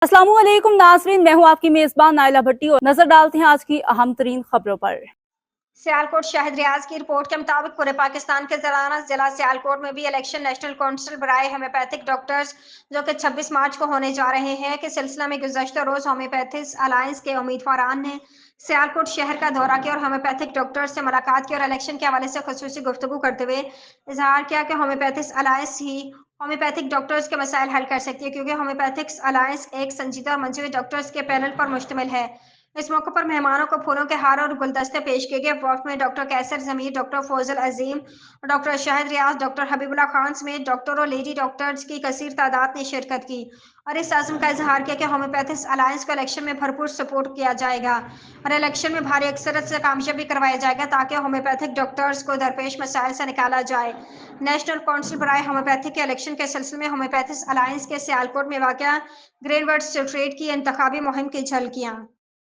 अस्सलामुअलैकुम नाज़रीन, मैं हूं आपकी मेजबान नाइला भट्टी और नजर डालते हैं आज की अहम तरीन खबरों पर। सियालकोट शहर रियाज की रिपोर्ट के मुताबिक पूरे पाकिस्तान के जिला सियालकोट में भी इलेक्शन नेशनल काउंसिल बराए होम्योपैथिक डॉक्टर्स जो कि 26 मार्च को होने जा रहे हैं के सिलसिला में गुज़श्ता रोज होम्योपैथिक अलायंस के उम्मीदवारान ने सियालकोट शहर का दौरा किया और होम्योपैथिक डॉक्टर्स से मुलाकात की और इलेक्शन के हवाले से खुसूसी गुफ्तगू करते हुए इजहार किया कि होम्योपैथिक अलायंस ही होम्योपैथिक डॉक्टर्स के मसाइल हल कर सकती है, क्योंकि होम्योपैथिक अलायंस एक संजीदा और मंजूर डॉक्टर्स के पैनल पर मुश्तमिल है। इस मौके पर मेहमानों को फूलों के हार और गुलदस्ते पेश किए गए। वक्त में डॉक्टर कैसर जमीर, डॉक्टर फौजल अजीम, डॉक्टर शाहिद रियाज, डॉक्टर हबीबुल्ला खान समेत डॉक्टर और लेडी डॉक्टर्स की कसीर तादाद ने शिरकत की और इस आज़म का इजहार किया कि होम्योपैथिक अलायंस को इलेक्शन में भरपूर सपोर्ट किया जाएगा और इलेक्शन में भारी अक्सरत से कामयाबी करवाया जाएगा ताकि होम्योपैथिक डॉक्टर्स को दरपेश मसाइल से निकाला जाए। नेशनल काउंसिल बराए होम्योपैथिक के इलेक्शन के सिलसिले में होम्योपैथिक अलायंस के सियालकोट में वाक़ ग्रेनवर्ड स्ट्रीट की इंतखाबी मुहिम की झलकियाँ।